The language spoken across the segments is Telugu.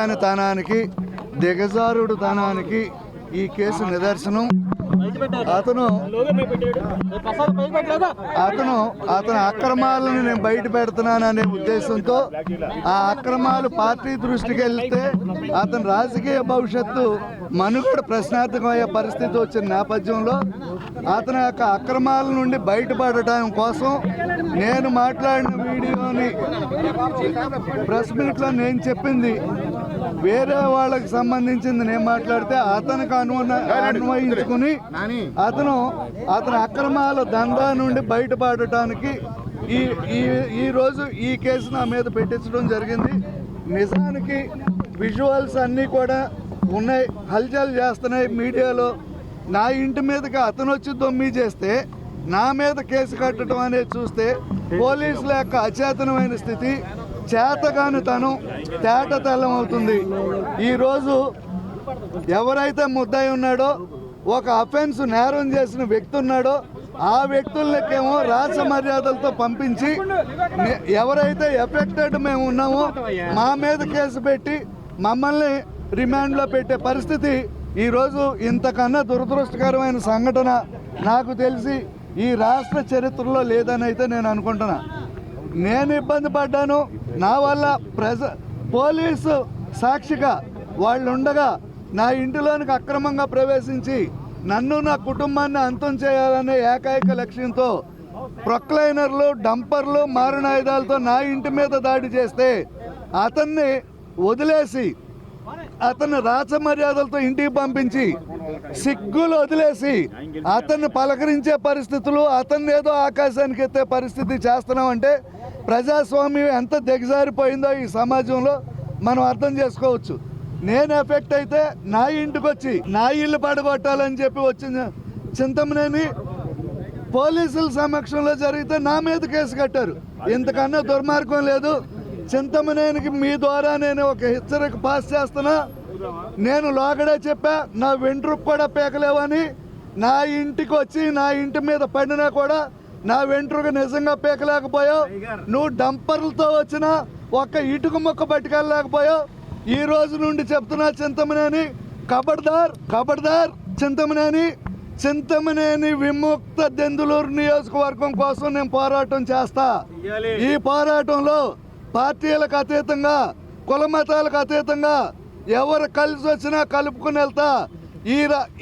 చేతకాని తనానికి దిగజారుడుతనానికి ఈ కేసు నిదర్శనం. అతను అక్రమాలను నేను బయట పెడుతున్నాననే ఉద్దేశంతో ఆ అక్రమాలు పార్టీ దృష్టికి వెళ్తే అతని రాజకీయ భవిష్యత్తు మనుగడ ప్రశ్నార్థకమయ్యే పరిస్థితి వచ్చిన నేపథ్యంలో అతని యొక్క అక్రమాల నుండి బయటపడటం కోసం నేను మాట్లాడిన వీడియోని ప్రెస్ మీట్లో నేను చెప్పింది వేరే వాళ్ళకి సంబంధించింది నేను మాట్లాడితే అతనికి అన్వయించుకుని అతని అక్రమాల దందా నుండి బయటపడటానికి ఈరోజు ఈ కేసు నా మీద పెట్టించడం జరిగింది. నిజానికి విజువల్స్ అన్నీ కూడా ఉన్నాయి, హల్చల్ చేస్తున్నాయి మీడియాలో. నా ఇంటి మీదకి అతను వచ్చి దొమ్మి చేస్తే నా మీద కేసు కట్టడం అనేది చూస్తే పోలీసుల యొక్క అచేతనమైన స్థితి, చేతగానితనం తేట తెల్లం అవుతుంది. ఈరోజు ఎవరైతే ముద్దాయి ఉన్నాడో, ఒక అఫెన్స్ నేరం చేసిన వ్యక్తి ఉన్నాడో ఆ వ్యక్తులకేమో రాజ మర్యాదలతో పంపించి ఎవరైతే ఎఫెక్టెడ్ మేము ఉన్నామో మా మీద కేసు పెట్టి మమ్మల్ని రిమాండ్లో పెట్టే పరిస్థితి ఈరోజు ఇంతకన్నా దురదృష్టకరమైన సంఘటన నాకు తెలిసి ఈ రాష్ట్ర చరిత్రలో లేదని అయితే నేను అనుకుంటున్నా. నేను ఇబ్బంది పడ్డాను, నా వల్ల పోలీసు సాక్షిగా వాళ్ళు ఉండగా నా ఇంటిలోనికి అక్రమంగా ప్రవేశించి నన్ను నా కుటుంబాన్ని అంతం చేయాలనే ఏకైక లక్ష్యంతో ప్రొక్లైనర్లు, డంపర్లు, మారణాయుధాలతో నా ఇంటి మీద దాడి చేస్తే అతన్ని వదిలేసి అతన్ని రాచ మర్యాదలతో ఇంటికి పంపించి సిగ్గులు వదిలేసి అతన్ని పలకరించే పరిస్థితులు, అతన్ని ఏదో ఆకాశానికి ఎత్తే పరిస్థితి చేస్తున్నామంటే ప్రజాస్వామ్యం ఎంత దిగజారిపోయిందో ఈ సమాజంలో మనం అర్థం చేసుకోవచ్చు. నేను ఎఫెక్ట్ అయితే నా ఇంటికి వచ్చి నా ఇల్లు పడగొట్టాలని చెప్పి వచ్చిన చింతమనేని పోలీసుల సమక్షంలో జరిగితే నా మీద కేసు కట్టారు. ఇంతకన్నా దుర్మార్గం లేదు. చింతమనేనికి మీ ద్వారా నేను ఒక హెచ్చరిక పాస్ చేస్తున్నా. నేను లోగడే చెప్పా, నా వెంట్రుకు కూడా పీకలేవని. నా ఇంటికి వచ్చి నా ఇంటి మీద పడినా కూడా నా వెంట్రుకు నిజంగా పీకలేకపోయావు. నువ్వు డంపర్లతో వచ్చిన ఒక్క ఇటుక మొక్క పట్టుకెళ్ళలేకపోయావు. ఈ రోజు నుండి చెప్తున్నా చింతమనేని, ఖబర్దార్ చింతమనేని విముక్త దెందులూరు నియోజకవర్గం కోసం నేను పోరాటం చేస్తా. ఈ పోరాటంలో పార్టీలకు అతీతంగా, కుల మతాలకు అతీతంగా ఎవరు కలిసి వచ్చినా కలుపుకుని వెళ్తా.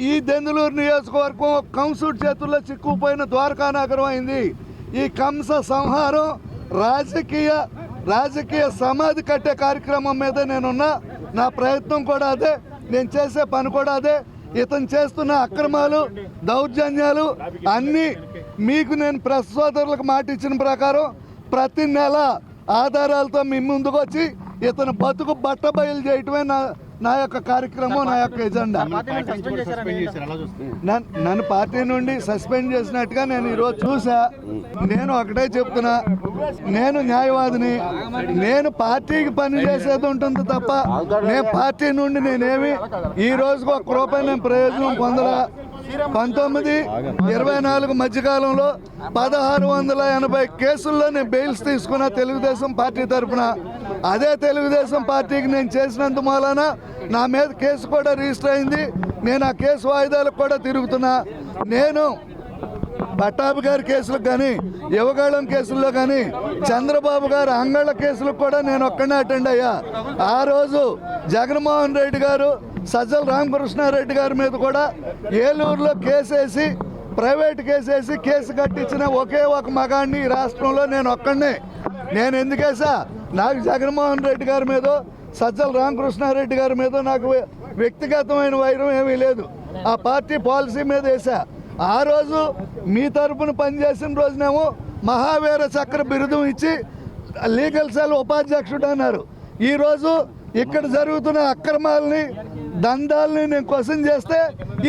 ఈ దెందులూరు నియోజకవర్గం కంసుడి చేతుల్లో చిక్కుపోయిన ద్వారకా నగరం అయింది. ఈ కంస సంహారం రాజకీయ సమాధి కట్టే కార్యక్రమం మీద నేనున్నా. నా ప్రయత్నం కూడా అదే, నేను చేసే పని కూడా అదే. ఇతను చేస్తున్న అక్రమాలు, దౌర్జన్యాలు అన్నీ మీకు నేను ప్రెస్ సోదరులకు మాట ఇచ్చిన ప్రకారం ప్రతి నెల ఆధారాలతో మీ ముందుకు వచ్చి ఇతను బతుకు బట్టబయలు చేయటమే నా యొక్క కార్యక్రమం, నా యొక్క ఎజెండా. నన్ను పార్టీ నుండి సస్పెండ్ చేసినట్టుగా నేను ఈరోజు చూసా. నేను ఒకటే చెప్తున్నా, నేను న్యాయవాదిని. నేను పార్టీకి పని చేసేది ఉంటుంది తప్ప నేను పార్టీ నుండి నేనేమి ఈ రోజుకు ఒక్క రూపాయి నేను ప్రయోజనం పొందలా. 19-24 మధ్యకాలంలో 1680 కేసుల్లో నేను బెయిల్స్ తీసుకున్న తెలుగుదేశం పార్టీ తరఫున. అదే తెలుగుదేశం పార్టీకి నేను చేసినందు మూలాన నా మీద కేసు కూడా రిజిస్టర్ అయింది. నేను ఆ కేసు వాయిదాలకు కూడా తిరుగుతున్నా. నేను పట్టాభి గారి కేసులకు కానీ, యువగాళం కేసుల్లో కానీ, చంద్రబాబు గారు అంగళ్ళ కేసులకు కూడా నేను ఒక్కడే అటెండ్ అయ్యా. ఆ రోజు జగన్మోహన్ రెడ్డి గారు, సజ్జల రామకృష్ణారెడ్డి గారి మీద కూడా ఏలూరులో కేసేసి, ప్రైవేట్ కేసేసి కేసు కట్టించిన ఒకే ఒక మగాడిని ఈ రాష్ట్రంలో నేను ఒక్కడే. నేను ఎందుకేసా? నాకు జగన్మోహన్ రెడ్డి గారి మీద, సజ్జల రామకృష్ణారెడ్డి గారి మీద నాకు వ్యక్తిగతమైన వైరం ఏమీ లేదు. ఆ పార్టీ పాలసీ మీద వేసా. ఆ రోజు మీ తరపున పనిచేసిన రోజునేమో మహావీర చక్ర బిరుదం ఇచ్చి లీగల్ సెల్ ఉపాధ్యక్షుడు అన్నారు. ఈరోజు ఇక్కడ జరుగుతున్న అక్రమాలని, దందాలని నేను క్వశ్చన్ చేస్తే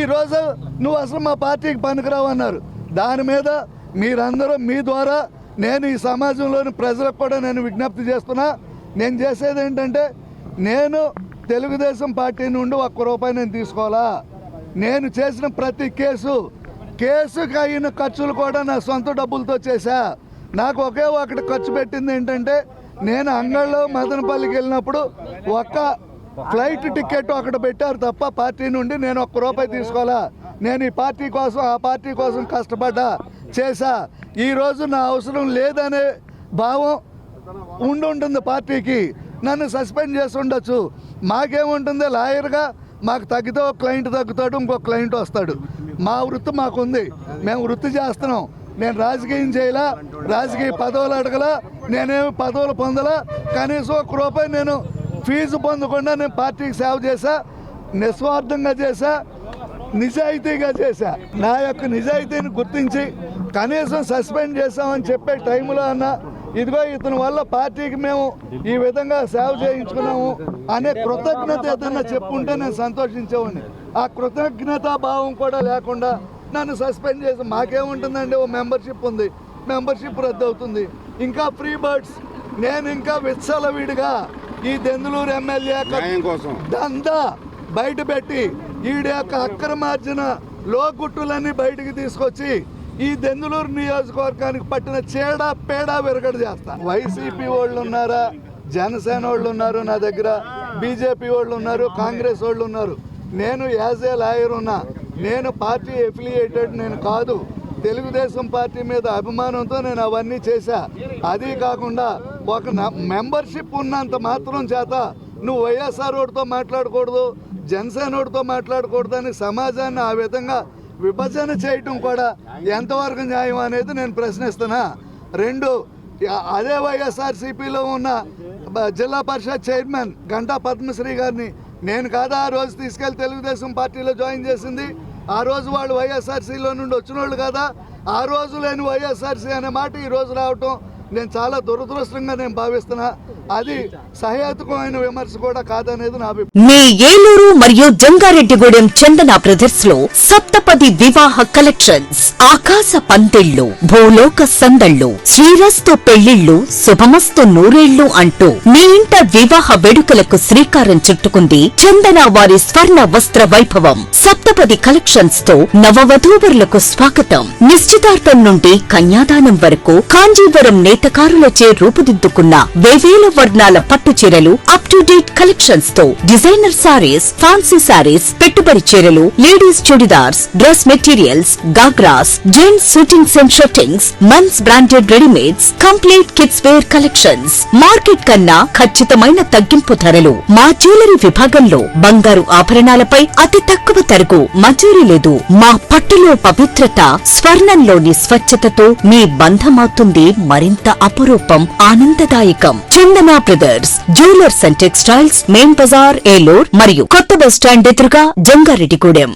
ఈరోజు నువ్వు అసలు మా పార్టీకి పనికిరావు అన్నారు. దాని మీద మీరందరూ మీ ద్వారా నేను ఈ సమాజంలోని ప్రజలకు కూడా నేను విజ్ఞప్తి చేస్తున్నా. నేను చేసేది ఏంటంటే, నేను తెలుగుదేశం పార్టీ నుండి ₹1 నేను తీసుకోవాలా. నేను చేసిన ప్రతి కేసుకి అయిన ఖర్చులు కూడా నా సొంత డబ్బులతో చేశా. నాకు ఒకే ఒకటి ఖర్చు పెట్టింది ఏంటంటే, నేను అంగళ్ళలో మదనపల్లికి వెళ్ళినప్పుడు ఒక్క ఫ్లైట్ టికెట్ అక్కడ పెట్టారు తప్ప పార్టీ నుండి నేను ₹1 తీసుకోవాలా. నేను ఈ పార్టీ కోసం ఆ పార్టీ కోసం కష్టపడ్డా చేశా. ఈరోజు నా అవసరం లేదనే భావం ఉంటుంది పార్టీకి. నన్ను సస్పెండ్ చేసి ఉండొచ్చు. మాకేముంటుంది, లాయర్గా మాకు తగ్గితే ఒక క్లయింట్ తగ్గుతాడు, ఇంకో క్లయింట్ వస్తాడు. మా వృత్తి మాకుంది, మేము వృత్తి చేస్తున్నాం. నేను రాజకీయం చేయలా, రాజకీయ పదవులు అడగలా, నేనేమి పదవులు పొందలా. కనీసం ₹1 నేను ఫీజు పొందకుండా నేను పార్టీకి సేవ చేశా, నిస్వార్థంగా చేశా, నిజాయితీగా చేశా. నా యొక్క నిజాయితీని గుర్తించి కనీసం సస్పెండ్ చేశామని చెప్పే టైంలో అన్న ఇదిగో ఇతని వల్ల పార్టీకి మేము ఈ విధంగా సేవ చేయించుకున్నాము అనే కృతజ్ఞత ఏదన్నా చెప్పుంటే నేను సంతోషించేవాడిని. ఆ కృతజ్ఞతా భావం కూడా లేకుండా నన్ను సస్పెండ్ చేసి మాకేముంటుందండి, ఓ మెంబర్షిప్ ఉంది, మెంబర్షిప్ రద్దు అవుతుంది. ఇంకా ఫ్రీ బర్డ్స్ నేను ఇంకా విచ్చలవిడిగా ఈ దెందులూరు ఎమ్మెల్యే దందా బయట పెట్టి ఈడి యొక్క అక్రమార్జన లోగుట్టులన్నీ బయటికి తీసుకొచ్చి ఈ దెందులూరు నియోజకవర్గానికి పట్టిన పేడ విరగడ చేస్తా. వైసీపీ వాళ్ళు ఉన్నారా, జనసేన వాళ్ళు ఉన్నారు నా దగ్గర, బీజేపీ వాళ్ళు ఉన్నారు, కాంగ్రెస్ వాళ్ళు ఉన్నారు. నేను యాజ్ ఏ లాయర్ ఉన్నా. నేను పార్టీ ఎఫిలియేటెడ్ నేను కాదు. తెలుగుదేశం పార్టీ మీద అభిమానంతో నేను అవన్నీ చేశా. అది కాకుండా ఒక మెంబర్షిప్ ఉన్నంత మాత్రం చేత నువ్వు వైఎస్ఆర్ ఓడితో మాట్లాడకూడదు, జనసేన ఓడితో మాట్లాడకూడదు అని సమాజాన్ని ఆ విధంగా విభజన చేయటం కూడా ఎంతవరకు న్యాయం అనేది నేను ప్రశ్నిస్తున్నా. 2, అదే వైఎస్ఆర్సీపీలో ఉన్న జిల్లా పరిషత్ చైర్మన్ గంటా పద్మశ్రీ గారిని నేను కాదా ఆ రోజు తీసుకెళ్లి తెలుగుదేశం పార్టీలో జాయిన్ చేసింది. ఆ రోజు వాళ్ళు వైఎస్ఆర్సీలో నుండి వచ్చిన వాళ్ళు కదా. ఆ రోజు లేని వైఎస్ఆర్సీ అనే మాట ఈ రోజు రావటం నేను చాలా దురదృష్టంగా నేను భావిస్తున్నా. అది సహేతుకమైన విమర్శ కూడా కాదనేది నా అభిప్రాయం. మీ ఏలూరు మరియు జంగారెడ్డిగూడెం చందన బ్రదర్స్ లో సప్తపది వివాహ కలెక్షన్స్, ఆకాశ పందిళ్లు, భూలోక సందళ్లు, శ్రీరస్తు పెళ్లిళ్లు, శుభమస్తు నూరేళ్లు అంటూ మీ ఇంట వివాహ వేడుకలకు శ్రీకారం చుట్టుకుంది చందన వారి స్వర్ణ వస్త్ర వైభవం. సప్తపది కలెక్షన్స్ తో నవవధూవరులకు స్వాగతం. నిశ్చితార్థం నుండి కన్యాదానం వరకు కాంజీవరం నేతకారులచే రూపుదిద్దుకున్న వేవేల వర్ణాల పట్టు చీరలు, అప్ టు డేట్ కలెక్షన్స్ తో డిజైనర్ సారీస్, ఫ్యాన్సీ సారీస్, పెట్టుబడి చీరలు, ladies churidars, dress materials, ghagras, gents suitings and shirtings, men's branded readymades, complete kids wear collections. Market కన్నా ఖచ్చితమైన తగ్గింపు ధరలు. మా జ్యువెలరీ విభాగంలో బంగారు ఆభరణాలపై అతి తక్కువ తరుగు మంజూరీ లేదు. మా పట్టులో పవిత్రత, స్వర్ణంలోని స్వచ్ఛతతో మీ బంధమవుతుంది మరింత అపురూపం, ఆనందదాయకం. Chandana brothers jewellers and textiles, main bazaar, Eluru మరియు కొత్త బస్ స్టాండ్ ఎదురుగా జంగారెడ్డిగూడెం.